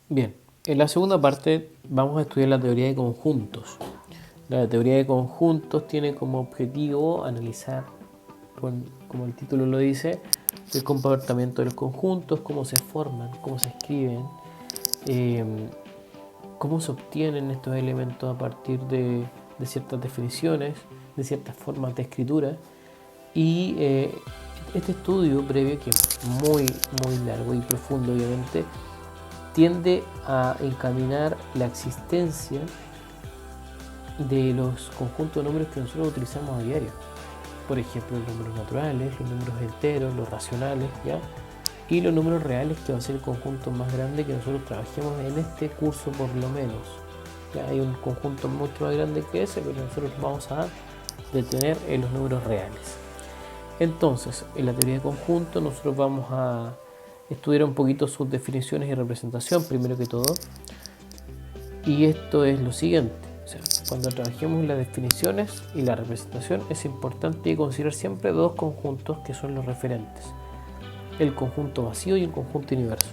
Bien, en la segunda parte vamos a estudiar la teoría de conjuntos. La teoría de conjuntos tiene como objetivo analizar, como el título lo dice, el comportamiento de los conjuntos, cómo se forman, cómo se escriben, eh, cómo se obtienen estos elementos a partir de ciertas definiciones, de ciertas formas de escritura. Y este estudio previo, que es muy largo y profundo obviamente, tiende a encaminar la existencia de los conjuntos de números que nosotros utilizamos a diario. Por ejemplo, los números naturales, los números enteros, los racionales, ¿ya? Y los números reales, que va a ser el conjunto más grande que nosotros trabajemos en este curso por lo menos. Ya hay un conjunto mucho más grande que ese, pero nosotros vamos a detener en los números reales. Entonces, en la teoría de conjunto nosotros vamos a estudiar un poquito sus definiciones y representación, primero que todo. Y esto es lo siguiente. O sea, cuando trabajemos las definiciones y la representación, es importante considerar siempre dos conjuntos que son los referentes: el conjunto vacío y el conjunto universo.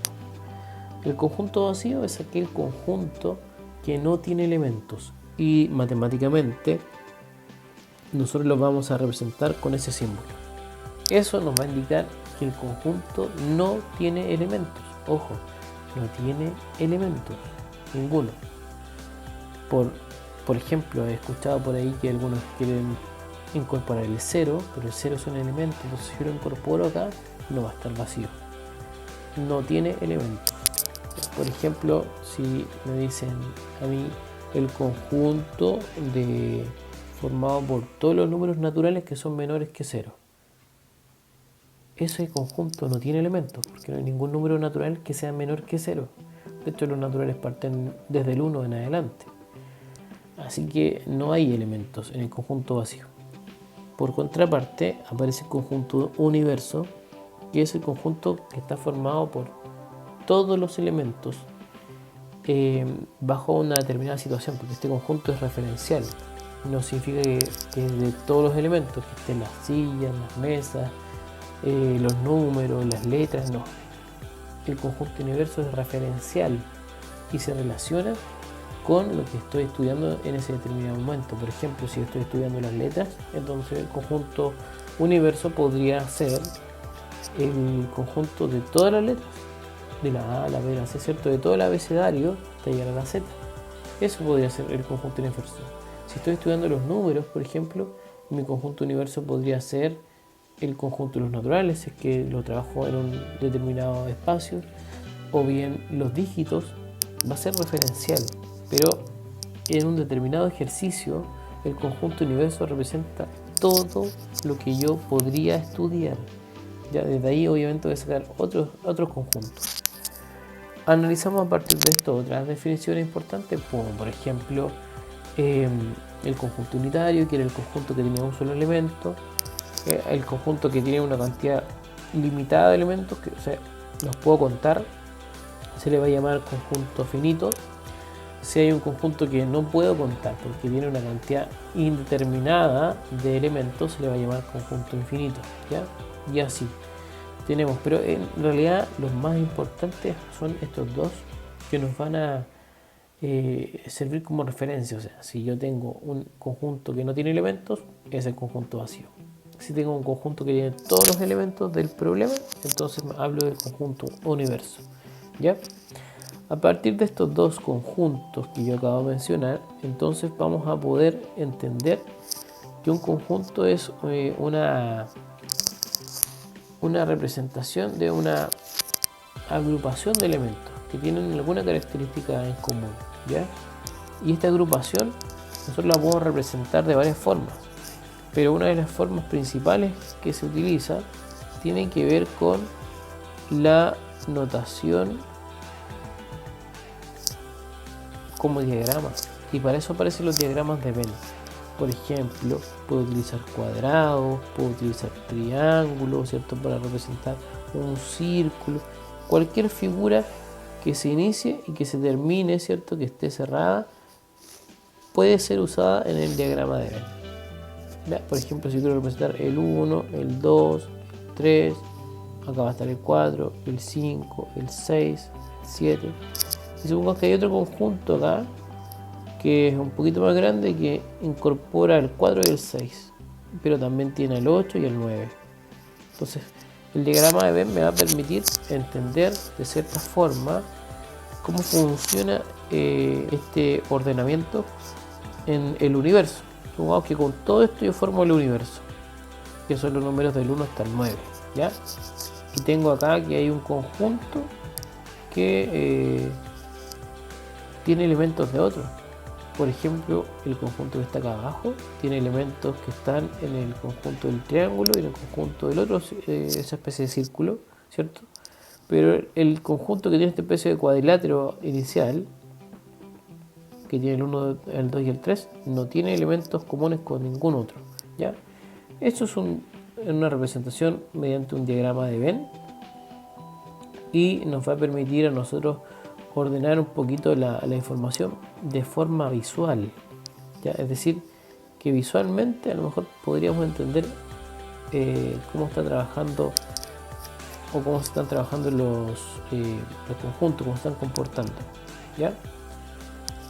El conjunto vacío es aquel conjunto que no tiene elementos, y matemáticamente nosotros lo vamos a representar con ese símbolo. Eso nos va a indicar que el conjunto no tiene elementos. Ojo, no tiene elementos, ninguno. Por ejemplo, he escuchado por ahí que algunos quieren incorporar el 0, pero el 0 es un elemento, entonces si yo lo incorporo acá, no va a estar vacío. No tiene elementos. Por ejemplo, si me dicen a mí el conjunto formado por todos los números naturales que son menores que 0. Ese conjunto no tiene elementos, porque no hay ningún número natural que sea menor que 0. De hecho, los naturales parten desde el 1 en adelante. Así que no hay elementos en el conjunto vacío. Por contraparte, aparece el conjunto universo, que es el conjunto que está formado por todos los elementos bajo una determinada situación, porque este conjunto es referencial. No significa que de todos los elementos, que estén las sillas, las mesas, los números, las letras, no. El conjunto universo es referencial y se relaciona con lo que estoy estudiando en ese determinado momento. Por ejemplo, si estoy estudiando las letras, entonces el conjunto universo podría ser el conjunto de todas las letras, de la A a la B, la C, ¿cierto? De todo el abecedario hasta llegar a la Z. Eso podría ser el conjunto universo. Si estoy estudiando los números, por ejemplo, mi conjunto universo podría ser el conjunto de los naturales, si es que lo trabajo en un determinado espacio, o bien los dígitos, va a ser referencial, pero en un determinado ejercicio el conjunto universo representa todo lo que yo podría estudiar. Ya desde ahí obviamente voy a sacar otros conjuntos. Analizamos a partir de esto otras definiciones importantes, como por ejemplo el conjunto unitario, que era el conjunto que tenía un solo elemento, el conjunto que tiene una cantidad limitada de elementos, que, o sea, los puedo contar, se le va a llamar conjunto finito. Si hay un conjunto que no puedo contar porque tiene una cantidad indeterminada de elementos, se le va a llamar conjunto infinito, ¿ya? Y así tenemos, pero en realidad los más importantes son estos dos, que nos van a servir como referencia. O sea, si yo tengo un conjunto que no tiene elementos, es el conjunto vacío. Si tengo un conjunto que tiene todos los elementos del problema, entonces hablo del conjunto universo, ¿ya? A partir de estos dos conjuntos que yo acabo de mencionar, entonces vamos a poder entender que un conjunto es una representación de una agrupación de elementos que tienen alguna característica en común, ¿ya? Y esta agrupación nosotros la podemos representar de varias formas, pero una de las formas principales que se utiliza tiene que ver con la notación como diagramas, y para eso aparecen los diagramas de Venn. Por ejemplo, puedo utilizar cuadrados, puedo utilizar triángulos, ¿cierto?, para representar un círculo, cualquier figura que se inicie y que se termine, ¿cierto?, que esté cerrada, puede ser usada en el diagrama de Venn. Por ejemplo, si quiero representar el 1, el 2, el 3, acá va a estar el 4, el 5, el 6, el 7. Y supongamos que hay otro conjunto acá que es un poquito más grande, que incorpora el 4 y el 6, pero también tiene el 8 y el 9. Entonces el diagrama de Venn me va a permitir entender de cierta forma cómo funciona este ordenamiento en el universo. Supongamos que con todo esto yo formo el universo, que son los números del 1 hasta el 9, ¿ya? Y tengo acá que hay un conjunto que tiene elementos de otro. Por ejemplo, el conjunto que está acá abajo tiene elementos que están en el conjunto del triángulo y en el conjunto del otro, esa especie de círculo, ¿cierto? Pero el conjunto que tiene esta especie de cuadrilátero inicial, que tiene el 1, el 2 y el 3, no tiene elementos comunes con ningún otro, ¿ya? Esto es una representación mediante un diagrama de Venn y nos va a permitir a nosotros ordenar un poquito la información de forma visual, ¿ya? Es decir, que visualmente a lo mejor podríamos entender cómo está trabajando o cómo se están trabajando los conjuntos, cómo se están comportando, ¿ya?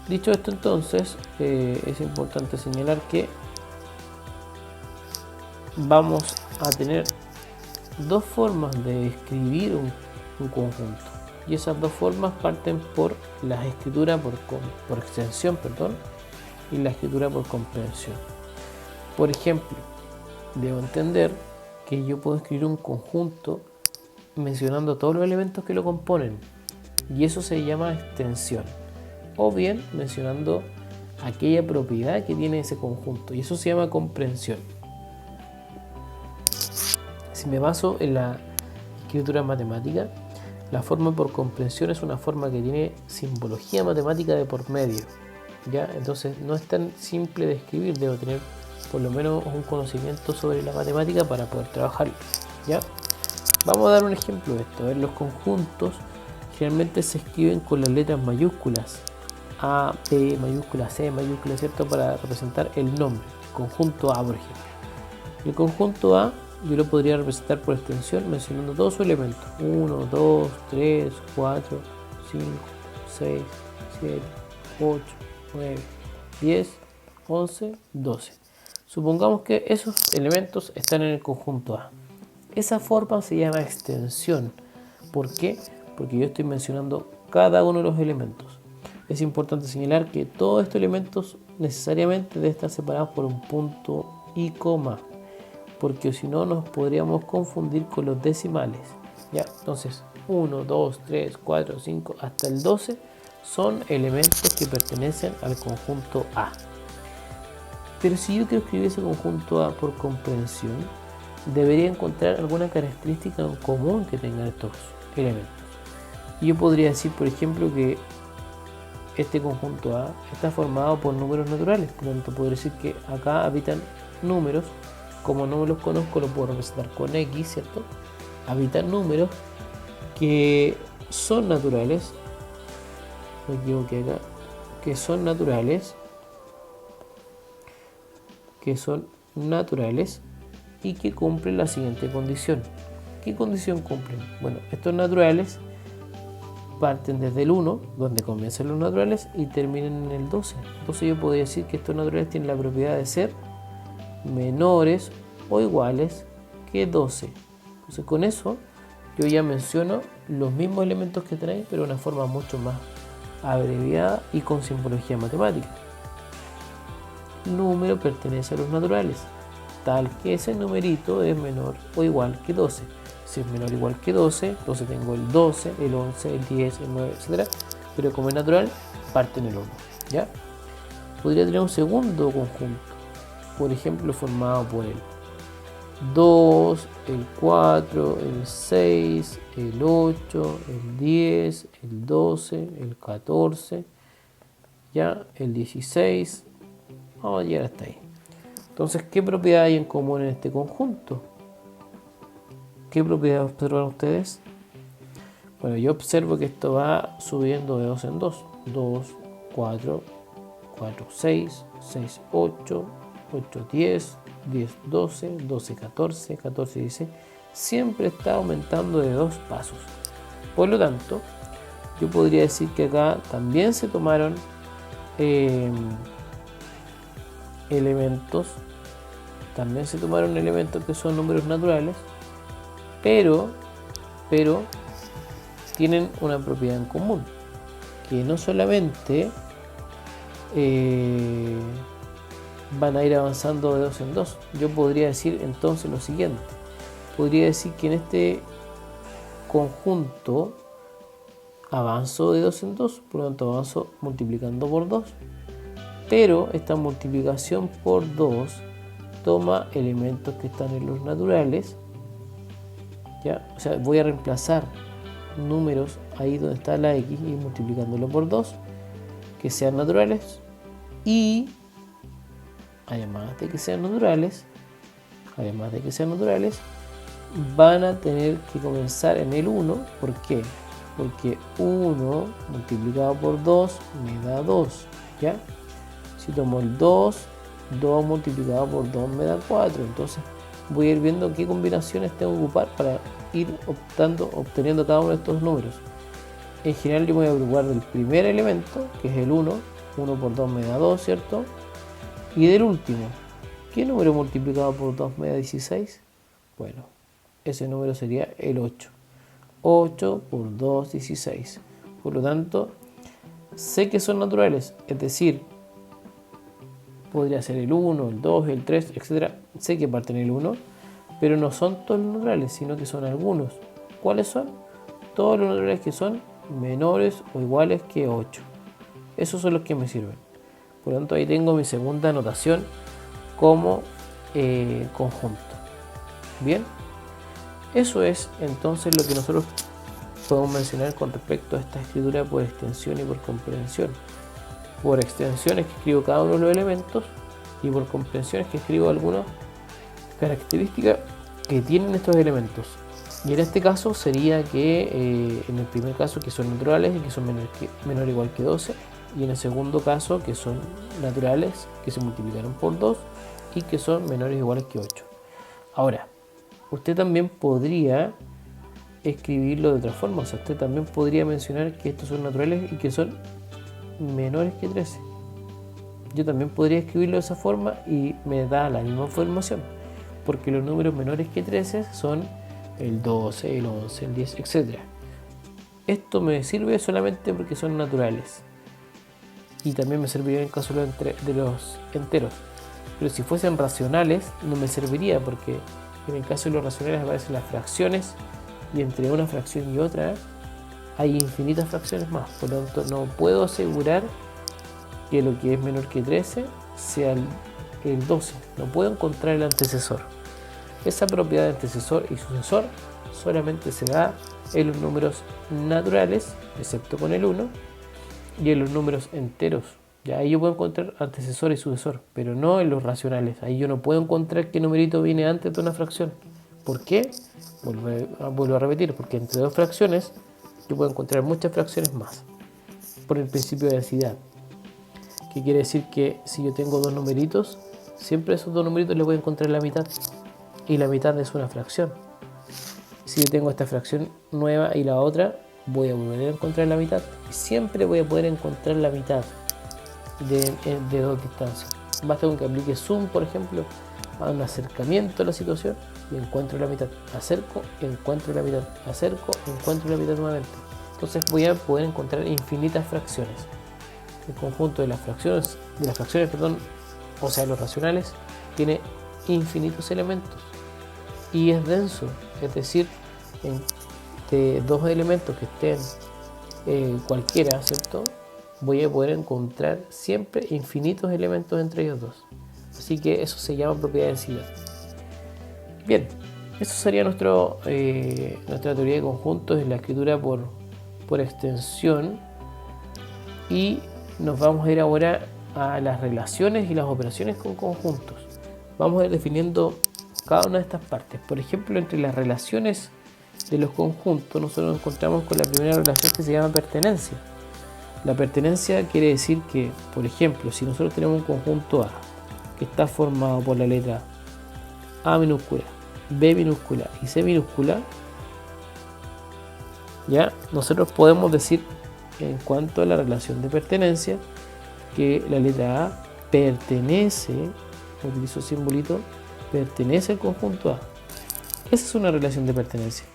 Dicho esto, entonces es importante señalar que vamos a tener dos formas de escribir un conjunto, y esas dos formas parten por la escritura por extensión, y la escritura por comprensión. Por ejemplo, debo entender que yo puedo escribir un conjunto mencionando todos los elementos que lo componen, y eso se llama extensión, o bien mencionando aquella propiedad que tiene ese conjunto, y eso se llama comprensión. Si me baso en la escritura matemática, la forma por comprensión es una forma que tiene simbología matemática de por medio, ¿ya? Entonces no es tan simple de escribir, debo tener por lo menos un conocimiento sobre la matemática para poder trabajarlo, ¿ya? Vamos a dar un ejemplo de esto. A ver, los conjuntos generalmente se escriben con las letras mayúsculas, A, B, mayúscula, C, mayúscula, ¿cierto? Para representar el nombre, el conjunto A, por ejemplo. El conjunto A yo lo podría representar por extensión mencionando todos sus elementos: 1, 2, 3, 4, 5, 6, 7, 8, 9, 10, 11, 12. Supongamos que esos elementos están en el conjunto A. Esa forma se llama extensión. ¿Por qué? Porque yo estoy mencionando cada uno de los elementos. Es importante señalar que todos estos elementos necesariamente deben estar separados por un punto y coma, porque si no nos podríamos confundir con los decimales, ¿ya? Entonces 1, 2, 3, 4, 5 hasta el 12 son elementos que pertenecen al conjunto A. Pero si yo quiero escribir ese conjunto A por comprensión, debería encontrar alguna característica en común que tengan estos elementos. Y yo podría decir, por ejemplo, que este conjunto A está formado por números naturales. Por lo tanto, podría decir que acá habitan números. Como no me los conozco, lo puedo representar con X, ¿cierto? Habitan números que son naturales. Me equivoqué acá. Que son naturales y que cumplen la siguiente condición. ¿Qué condición cumplen? Bueno, estos naturales parten desde el 1, donde comienzan los naturales, y terminan en el 12. Entonces yo podría decir que estos naturales tienen la propiedad de ser menores o iguales que 12. Entonces con eso yo ya menciono los mismos elementos que trae, pero de una forma mucho más abreviada y con simbología matemática. Número pertenece a los naturales, tal que ese numerito es menor o igual que 12. Si es menor o igual que 12, entonces tengo el 12, el 11, el 10, el 9, etc. Pero como es natural, parte en el 1, ¿ya? Podría tener un segundo conjunto, por ejemplo, formado por el 2, el 4, el 6, el 8, el 10, el 12, el 14, ¿ya? El 16. Vamos a llegar hasta ahí. Entonces, ¿qué propiedad hay en común en este conjunto? ¿Qué propiedad observan ustedes? Bueno, yo observo que esto va subiendo de 2 en 2. 2, 4, 4, 6, 6, 8, 8, 10, 10, 12, 12, 14, 14, 16. Siempre está aumentando de 2 pasos. Por lo tanto, yo podría decir que acá también se tomaron elementos que son números naturales, pero tienen una propiedad en común, que no solamente van a ir avanzando de 2 en 2. Yo podría decir entonces lo siguiente: podría decir que en este conjunto avanzo de 2 en 2, por lo tanto avanzo multiplicando por 2, pero esta multiplicación por 2 toma elementos que están en los naturales, ¿ya? O sea, voy a reemplazar números ahí donde está la x y multiplicándolo por 2 que sean naturales, y además de que sean naturales, van a tener que comenzar en el 1. ¿Por qué? Porque 1 multiplicado por 2 me da 2, ¿ya? Si tomo el 2 multiplicado por 2 me da 4. Entonces voy a ir viendo qué combinaciones tengo que ocupar para ir obteniendo cada uno de estos números. En general yo me voy a preocupar del primer elemento, que es el 1. 1 por 2 me da 2, ¿cierto? Y del último, ¿qué número multiplicado por 2 me da 16? Bueno, ese número sería el 8. 8 por 2, 16. Por lo tanto, sé que son naturales, es decir, podría ser el 1, el 2, el 3, etc. Sé que parten el 1, pero no son todos los naturales, sino que son algunos. ¿Cuáles son? Todos los naturales que son menores o iguales que 8. Esos son los que me sirven. Por lo tanto, ahí tengo mi segunda anotación como conjunto. Bien, eso es entonces lo que nosotros podemos mencionar con respecto a esta escritura por extensión y por comprensión. Por extensión es que escribo cada uno de los elementos, y por comprensión es que escribo algunas características que tienen estos elementos. Y en este caso sería que en el primer caso que son naturales y que son menor o igual que 12, y en el segundo caso que son naturales que se multiplicaron por 2 y que son menores o iguales que 8. Ahora, usted también podría escribirlo de otra forma. O sea, usted también podría mencionar que estos son naturales y que son menores que 13. Yo también podría escribirlo de esa forma y me da la misma información, porque los números menores que 13 son el 12, el 11, el 10, etc. Esto me sirve solamente porque son naturales, y también me serviría en el caso de los enteros. Pero si fuesen racionales no me serviría, porque en el caso de los racionales aparecen las fracciones, y entre una fracción y otra hay infinitas fracciones más. Por lo tanto, no puedo asegurar que lo que es menor que 13 sea el 12. No puedo encontrar el antecesor. Esa propiedad de antecesor y sucesor solamente se da en los números naturales, excepto con el 1, y en los números enteros. Ya ahí yo puedo encontrar antecesor y sucesor, pero no en los racionales. Ahí yo no puedo encontrar qué numerito viene antes de una fracción. ¿Por qué? Vuelvo a repetir, porque entre dos fracciones yo puedo encontrar muchas fracciones más, por el principio de densidad, que quiere decir que si yo tengo dos numeritos, siempre esos dos numeritos les voy a encontrar la mitad, y la mitad es una fracción. Si yo tengo esta fracción nueva y la otra, voy a volver a encontrar la mitad, y siempre voy a poder encontrar la mitad de dos distancias. Basta con que aplique zoom, por ejemplo, a un acercamiento a la situación, y encuentro la mitad. Acerco, encuentro la mitad. Acerco, encuentro la mitad nuevamente. Entonces voy a poder encontrar infinitas fracciones. El conjunto de las fracciones, o sea, los racionales, tiene infinitos elementos y es denso. Es decir, de dos elementos que estén cualquiera, ¿cierto?, voy a poder encontrar siempre infinitos elementos entre ellos dos. Así que eso se llama propiedad de densidad. Bien, eso sería nuestra teoría de conjuntos en la escritura por extensión, y nos vamos a ir ahora a las relaciones y las operaciones con conjuntos. Vamos a ir definiendo cada una de estas partes. Por ejemplo, entre las relaciones de los conjuntos nosotros nos encontramos con la primera relación, que se llama pertenencia. La pertenencia quiere decir que, por ejemplo, si nosotros tenemos un conjunto A que está formado por la letra A minúscula, B minúscula y C minúscula, ya nosotros podemos decir en cuanto a la relación de pertenencia, que la letra A pertenece, utilizo el simbolito, pertenece al conjunto A. Esa es una relación de pertenencia.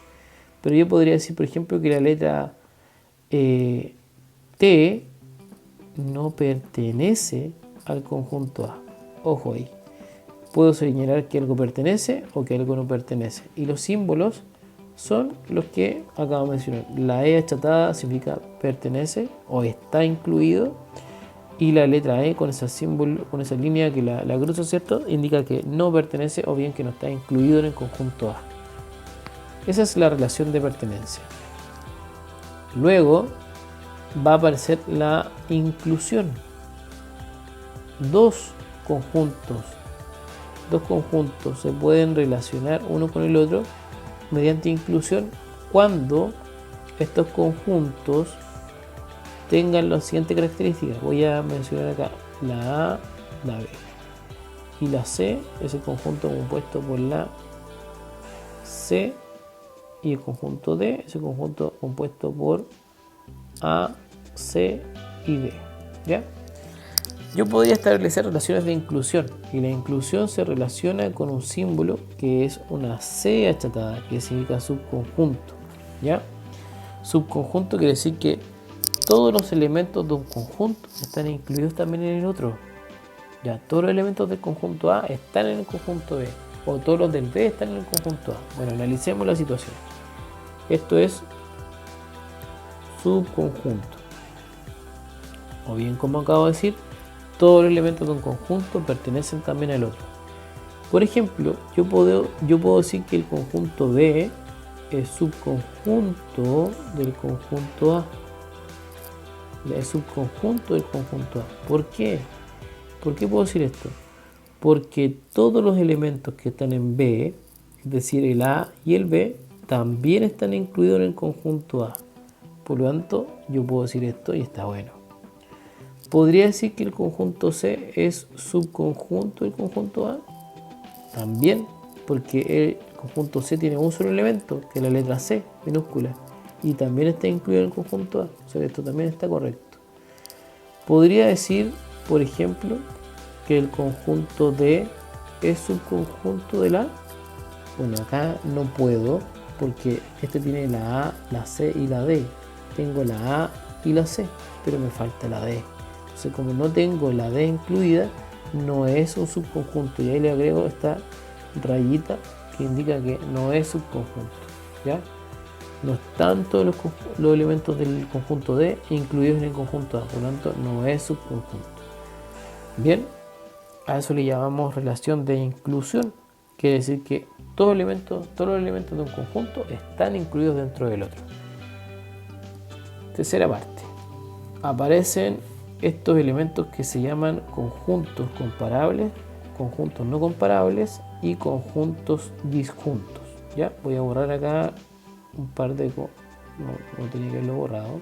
Pero yo podría decir, por ejemplo, que la letra T no pertenece al conjunto A. Ojo ahí. Puedo señalar que algo pertenece o que algo no pertenece. Y los símbolos son los que acabo de mencionar. La E achatada significa pertenece o está incluido. Y la letra E con ese símbolo, con esa línea que la cruza, ¿cierto? Indica que no pertenece o bien que no está incluido en el conjunto A. Esa es la relación de pertenencia. Luego va a aparecer la inclusión. Dos conjuntos se pueden relacionar uno con el otro mediante inclusión cuando estos conjuntos tengan las siguientes características. Voy a mencionar acá la A, la B y la C es el conjunto compuesto por la C, y el conjunto D es el conjunto compuesto por A, C y D. ¿Ya? Yo podría establecer relaciones de inclusión, y la inclusión se relaciona con un símbolo que es una C achatada, que significa subconjunto. ¿Ya? Subconjunto quiere decir que todos los elementos de un conjunto están incluidos también en el otro. Ya, todos los elementos del conjunto A están en el conjunto B, o todos los del B están en el conjunto A. Bueno, analicemos la situación. Esto es subconjunto. O bien, como acabo de decir, todos los elementos de un conjunto pertenecen también al otro. Por ejemplo, yo puedo decir que el conjunto B es subconjunto del conjunto A. Es subconjunto del conjunto A. ¿Por qué? ¿Por qué puedo decir esto? Porque todos los elementos que están en B, es decir, el A y el B, también están incluidos en el conjunto A. Por lo tanto, yo puedo decir esto y está bueno. ¿Podría decir que el conjunto C es subconjunto del conjunto A? También, porque el conjunto C tiene un solo elemento, que es la letra C minúscula, y también está incluido en el conjunto A. O sea, esto también está correcto. Podría decir, por ejemplo, que el conjunto D es subconjunto del A. Bueno, acá no puedo, porque este tiene la A, la C y la D. Tengo la A y la C, pero me falta la D. Entonces, como no tengo la D incluida, no es un subconjunto. Y ahí le agrego esta rayita que indica que no es subconjunto. ¿Ya? No están todos los elementos del conjunto D incluidos en el conjunto A. Por lo tanto, no es subconjunto. Bien, a eso le llamamos relación de inclusión. Quiere decir que todos los elementos de un conjunto están incluidos dentro del otro. Tercera parte. Aparecen estos elementos que se llaman conjuntos comparables, conjuntos no comparables y conjuntos disjuntos. ¿Ya? Voy a borrar acá un par de... No tenía que haberlo borrado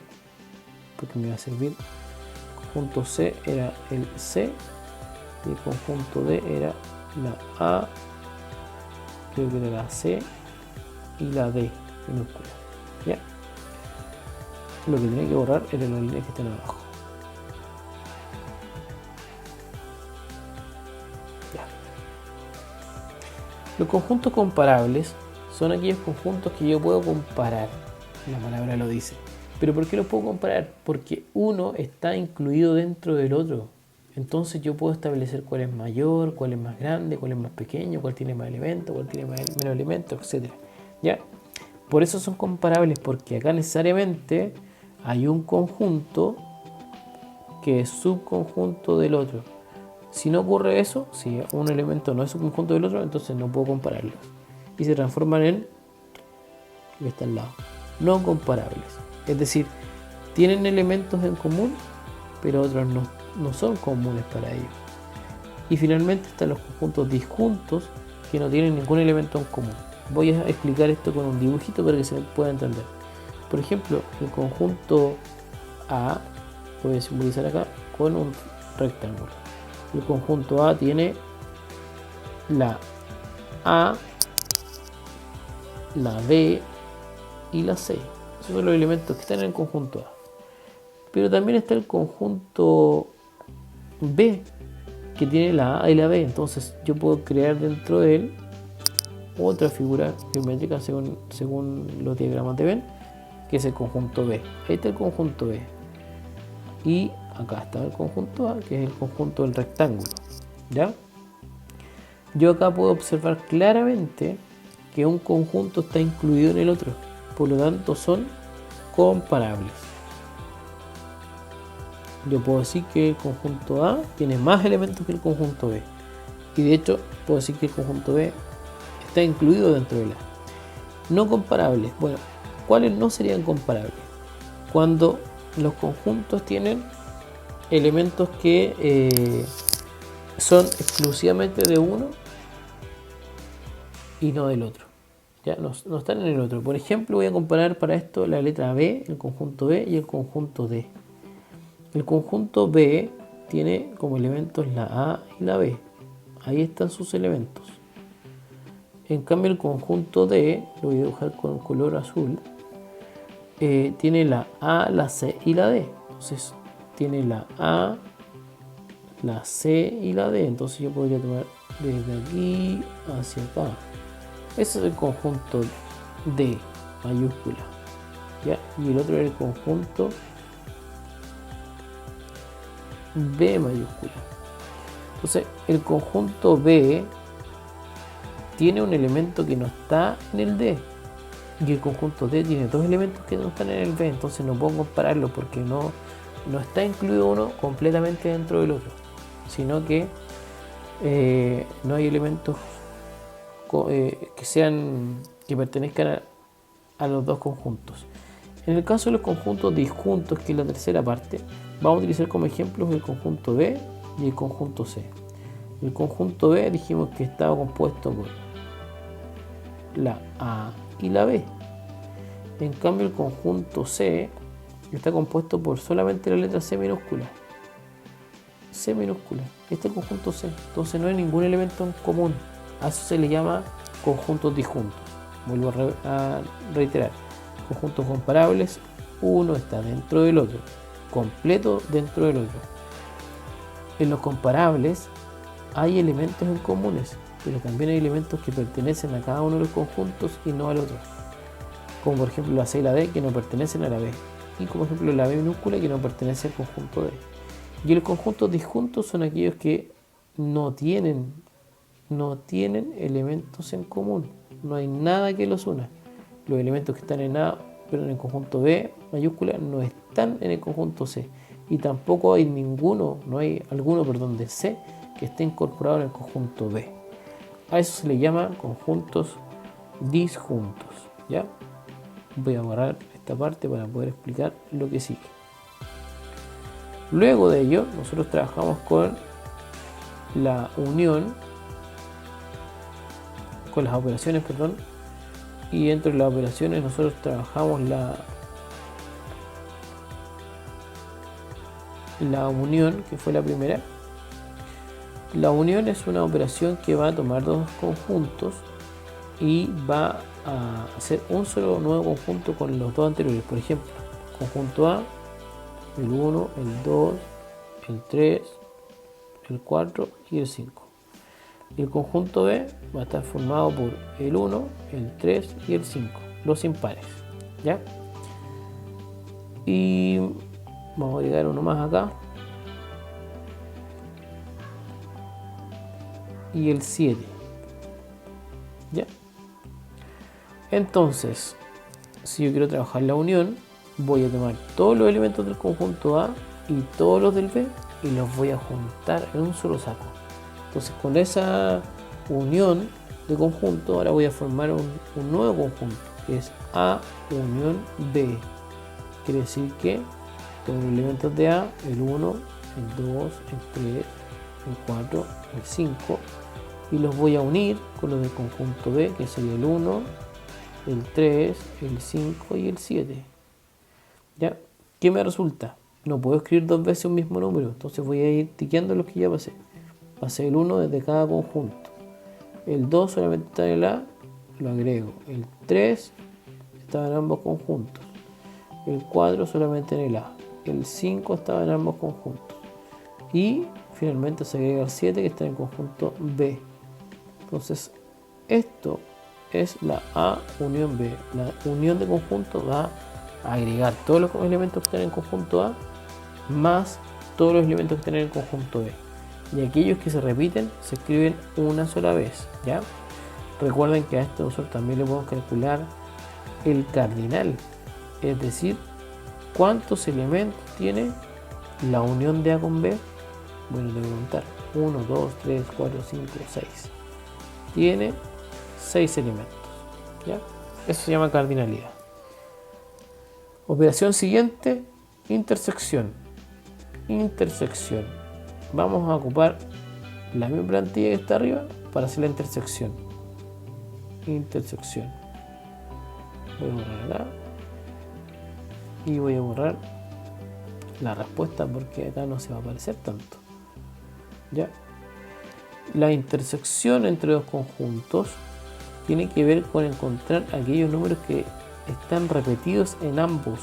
porque me va a servir. El conjunto C era el C y el conjunto D era la A, creo que era la C y la D minúscula. ¿Ya? Lo que tenía que borrar eran las líneas que están abajo. Ya. Los conjuntos comparables son aquellos conjuntos que yo puedo comparar. La palabra lo dice. ¿Pero por qué los puedo comparar? Porque uno está incluido dentro del otro. Entonces yo puedo establecer cuál es mayor, cuál es más grande, cuál es más pequeño, cuál tiene más elementos, cuál tiene menos elementos, etc. ¿Ya? Por eso son comparables, porque acá necesariamente hay un conjunto que es subconjunto del otro. Si no ocurre eso, si un elemento no es subconjunto del otro, entonces no puedo compararlos. Y se transforman en lo que está al lado. No comparables. Es decir, tienen elementos en común, pero otros no son comunes para ellos. Y finalmente están los conjuntos disjuntos que no tienen ningún elemento en común. Voy a explicar esto con un dibujito para que se pueda entender. Por ejemplo, el conjunto A, voy a simbolizar acá con un rectángulo. El conjunto A tiene la A, la B y la C. Esos son los elementos que están en el conjunto A. Pero también está el conjunto B, que tiene la A y la B. Entonces yo puedo crear dentro de él otra figura geométrica según los diagramas de Venn, que es el conjunto B. Ahí está el conjunto B. Y acá está el conjunto A, que es el conjunto del rectángulo. ¿Ya? Yo acá puedo observar claramente que un conjunto está incluido en el otro. Por lo tanto son comparables. Yo puedo decir que el conjunto A tiene más elementos que el conjunto B. Y de hecho puedo decir que el conjunto B está incluido dentro de la. No comparables. Bueno, ¿cuáles no serían comparables? Cuando los conjuntos tienen elementos que son exclusivamente de uno y no del otro. Ya no están en el otro. Por ejemplo, voy a comparar para esto la letra B, el conjunto B y el conjunto D. El conjunto B tiene como elementos la A y la B. Ahí están sus elementos. En cambio el conjunto D, lo voy a dibujar con color azul, tiene la A, la C y la D. Entonces tiene la A, la C y la D. Entonces yo podría tomar desde aquí hacia acá. Ese es el conjunto D mayúscula. ¿Ya? Y el otro es el conjunto B mayúscula. Entonces el conjunto B tiene un elemento que no está en el D. Y el conjunto D tiene dos elementos que no están en el B. Entonces no puedo compararlo porque no está incluido uno completamente dentro del otro. Sino que no hay elementos que pertenezcan a los dos conjuntos. En el caso de los conjuntos disjuntos, que es la tercera parte, vamos a utilizar como ejemplos el conjunto B y el conjunto C. El conjunto B dijimos que estaba compuesto por la A y la B. En cambio el conjunto C está compuesto por solamente la letra C minúscula. C minúscula. Este es el conjunto C. Entonces no hay ningún elemento en común. A eso se le llama conjuntos disjuntos. Vuelvo a reiterar. Conjuntos comparables, uno está dentro del otro, completo dentro del otro. En los comparables hay elementos en comunes, pero también hay elementos que pertenecen a cada uno de los conjuntos y no al otro. Como por ejemplo la C y la D que no pertenecen a la B. Y como por ejemplo la B minúscula que no pertenece al conjunto D. Y los conjuntos disjuntos son aquellos que no tienen elementos en común. No hay nada que los una. Los elementos que están en A, pero en el conjunto B mayúscula, no están en el conjunto C. Y tampoco hay alguno de C que esté incorporado en el conjunto B. A eso se le llama conjuntos disjuntos. ¿Ya? Voy a borrar esta parte para poder explicar lo que sigue. Luego de ello, nosotros trabajamos con la unión, con las operaciones, y dentro de las operaciones nosotros trabajamos la unión, que fue la primera. La unión es una operación que va a tomar dos conjuntos y va a hacer un solo nuevo conjunto con los dos anteriores. Por ejemplo, conjunto A, el 1, el 2, el 3, el 4 y el 5. Y el conjunto B va a estar formado por el 1, el 3 y el 5, los impares. ¿Ya? Y vamos a agregar uno más acá. Y el 7. ¿Ya? Entonces, si yo quiero trabajar la unión, voy a tomar todos los elementos del conjunto A y todos los del B y los voy a juntar en un solo saco. Entonces con esa unión de conjunto ahora voy a formar un nuevo conjunto que es A unión B. Quiere decir que tengo los elementos de A, el 1, el 2, el 3, el 4, el 5 y los voy a unir con los del conjunto B, que sería el 1, el 3, el 5 y el 7. ¿Ya? ¿Qué me resulta? No puedo escribir dos veces un mismo número, entonces voy a ir tiqueando los que ya pasé. Pasé el 1 desde cada conjunto. El 2 solamente está en el A, lo agrego. El 3 está en ambos conjuntos. El 4 solamente en el A. el 5 estaba en ambos conjuntos. Y finalmente se agrega el 7 que está en el conjunto B. Entonces, esto es la A unión B. La unión de conjuntos va a agregar todos los elementos que están en el conjunto A más todos los elementos que están en el conjunto B. Y aquellos que se repiten se escriben una sola vez, ¿ya? Recuerden que a esto nosotros también le podemos calcular el cardinal, es decir, cuántos elementos tiene la unión de A con B. Bueno, tengo que contar 1, 2, 3, 4, 5, 6. Tiene 6 elementos, ¿ya? Eso se llama cardinalidad. Operación siguiente, intersección. Intersección. Vamos a ocupar la misma plantilla que está arriba para hacer la intersección. Intersección. Voy a borrar acá. Y voy a borrar la respuesta porque acá no se va a aparecer tanto. ¿Ya? La intersección entre dos conjuntos tiene que ver con encontrar aquellos números que están repetidos en ambos.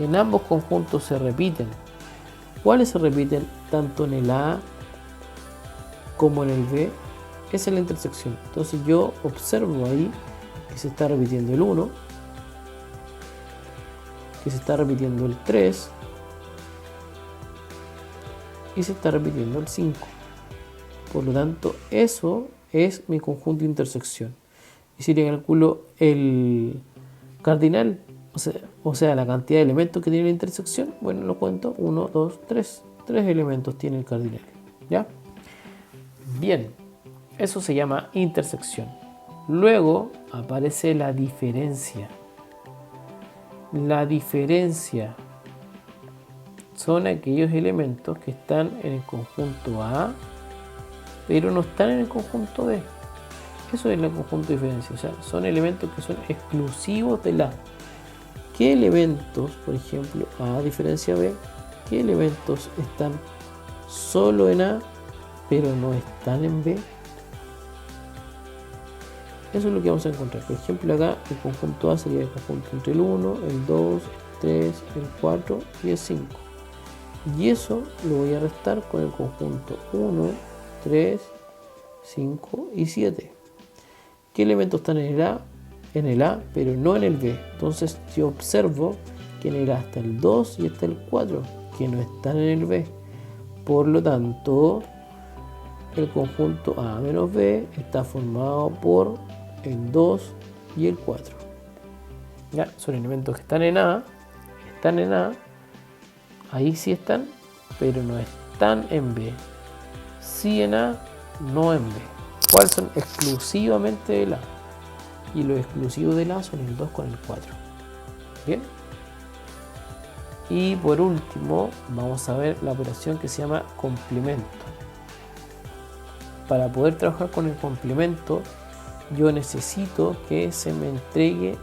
En ambos conjuntos se repiten. ¿Cuáles se repiten tanto en el A como en el B? Esa es la intersección. Entonces yo observo ahí que se está repitiendo el 1, que se está repitiendo el 3 y se está repitiendo el 5. Por lo tanto, eso es mi conjunto de intersección. Y si le calculo el cardinal, o sea, la cantidad de elementos que tiene la intersección, bueno, lo cuento, 1, 2, 3. 3 elementos tiene el cardinal, ¿ya? Bien, eso se llama intersección. Luego aparece la diferencia. La diferencia son aquellos elementos que están en el conjunto A, pero no están en el conjunto B. Eso es el conjunto de diferencia, o sea, son elementos que son exclusivos del A. ¿Qué elementos, por ejemplo, A diferencia B, qué elementos están solo en A, pero no están en B? Eso es lo que vamos a encontrar. Por ejemplo, acá el conjunto A sería el conjunto entre el 1, el 2, el 3, el 4 y el 5. Y eso lo voy a restar con el conjunto 1, 3, 5 y 7. ¿Qué elementos están en el A? En el A, pero no en el B. Entonces yo observo que en el A está el 2 y está el 4, que no están en el B. Por lo tanto, el conjunto A menos B está formado por el 2 y el 4. ¿Ya? Son elementos que están en A, ahí sí están, pero no están en B. Sí en A, no en B. ¿Cuáles son exclusivamente del A? Y los exclusivos del A son el 2 con el 4. Bien. Y por último, vamos a ver la operación que se llama complemento. Para poder trabajar con el complemento, yo necesito que se me entregue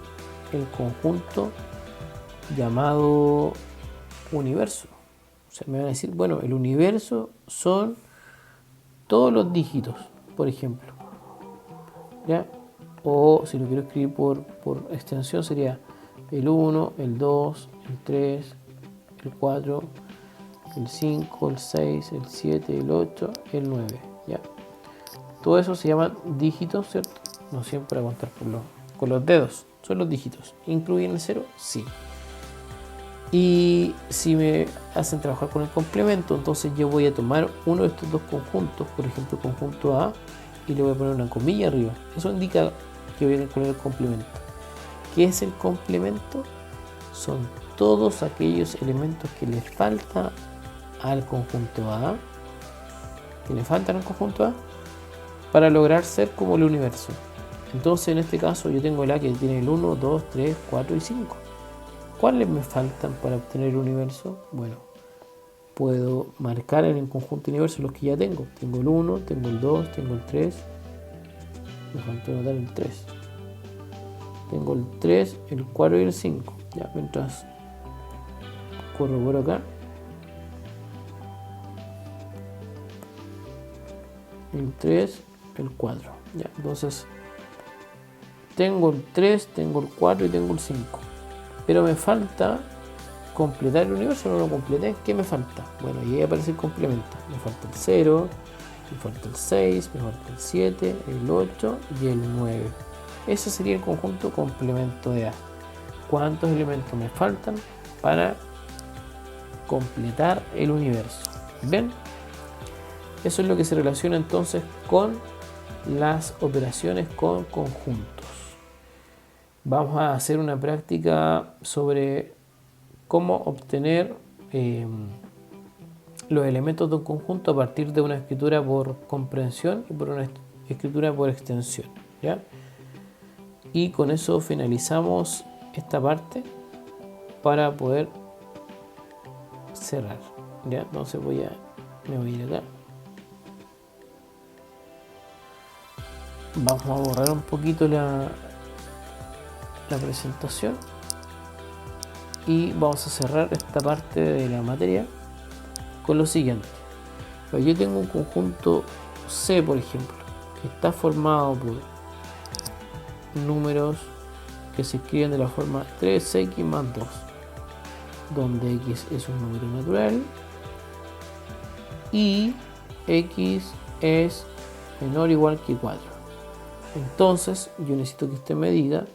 el conjunto llamado universo. O sea, me van a decir, bueno, el universo son todos los dígitos, por ejemplo. ¿Ya? O si lo quiero escribir por extensión sería el 1, el 2, el 3, el 4, el 5, el 6, el 7, el 8, el 9. ¿Ya? Todo eso se llaman dígitos, ¿cierto? No siempre a contar con los dedos, son los dígitos. ¿Incluyen el 0? Sí. Y si me hacen trabajar con el complemento, entonces yo voy a tomar uno de estos dos conjuntos, por ejemplo el conjunto A, y le voy a poner una comilla arriba. Eso indica que voy a calcular el complemento. ¿Qué es el complemento? Son todos aquellos elementos que le faltan al conjunto A, para lograr ser como el universo. Entonces en este caso yo tengo el A que tiene el 1, 2, 3, 4 y 5. ¿Cuáles me faltan para obtener el universo? Bueno, puedo marcar en el conjunto universo los que ya tengo. Tengo el 1, tengo el 2, tengo el 3. Me faltó anotar el 3. Tengo el 3, el 4 y el 5. Ya, mientras corroboro acá. El 3, el 4. Ya, entonces tengo el 3, tengo el 4 y tengo el 5. Pero me falta completar el universo, no lo completé, ¿qué me falta? Bueno, y ahí aparece el complemento. Me falta el 0, me falta el 6, me falta el 7, el 8 y el 9. Ese sería el conjunto complemento de A. ¿Cuántos elementos me faltan para completar el universo? ¿Bien? Eso es lo que se relaciona entonces con las operaciones con conjuntos. Vamos a hacer una práctica sobre cómo obtener los elementos de un conjunto a partir de una escritura por comprensión y por una escritura por extensión, ¿ya? Y con eso finalizamos esta parte para poder cerrar, ¿ya? Entonces me voy a ir acá. Vamos a borrar un poquito la presentación y vamos a cerrar esta parte de la materia con lo siguiente. Yo tengo un conjunto C, por ejemplo, que está formado por números que se escriben de la forma 3x más 2, donde x es un número natural y x es menor o igual que 4. Entonces yo necesito que usted me diga,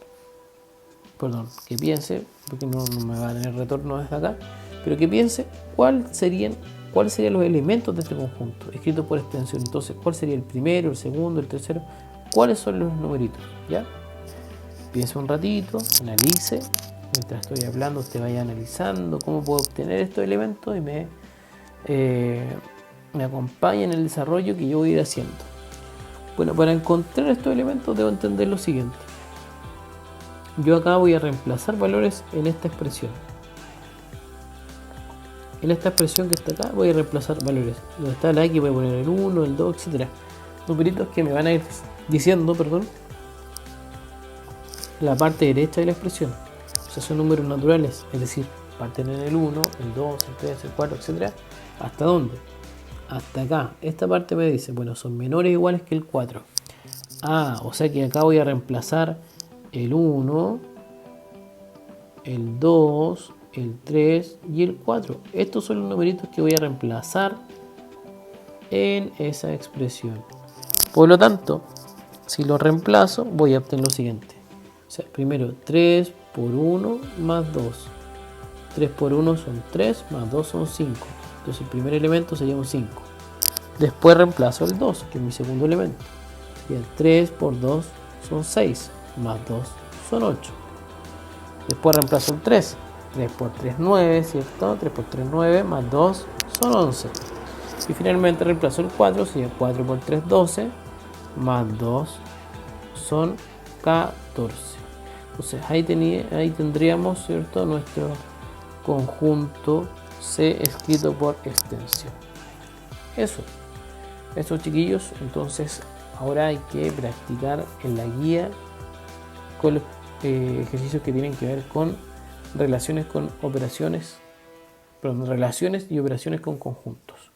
que piense, porque no me va a tener retorno desde acá, pero que piense cuáles serían los elementos de este conjunto escrito por extensión. Entonces, ¿cuál sería el primero, el segundo, el tercero? ¿Cuáles son los numeritos? ¿Ya? Piense un ratito, analice. Mientras estoy hablando, usted vaya analizando cómo puedo obtener estos elementos y me acompañe en el desarrollo que yo voy a ir haciendo. Bueno, para encontrar estos elementos debo entender lo siguiente. Yo acá voy a reemplazar valores en esta expresión. En esta expresión que está acá voy a reemplazar valores. Donde está la X voy a poner el 1, el 2, etc. Numeritos que me van a ir diciendo, la parte derecha de la expresión. O sea, son números naturales, es decir, parten en el 1, el 2, el 3, el 4, etc. ¿Hasta dónde? Hasta acá. Esta parte me dice, bueno, son menores o iguales que el 4. Ah, o sea que acá voy a reemplazar el 1, el 2, el 3 y el 4. Estos son los numeritos que voy a reemplazar en esa expresión. Por lo tanto, si lo reemplazo, voy a obtener lo siguiente. O sea, primero 3 por 1 más 2. 3 por 1 son 3, más 2 son 5. Entonces el primer elemento sería un 5. Después reemplazo el 2, que es mi segundo elemento. Y el 3 por 2 son 6, más 2 son 8. Después reemplazo el 3. 3 por 3, 9, ¿cierto? 3 por 3, 9, más 2 son 11. Y finalmente reemplazo el 4, sería 4 por 3, 12, más 2 son 14. Entonces ahí tendríamos, ¿cierto?, nuestro conjunto C escrito por extensión. Eso, chiquillos. Entonces ahora hay que practicar en la guía con los ejercicios que tienen que ver con relaciones y operaciones con conjuntos.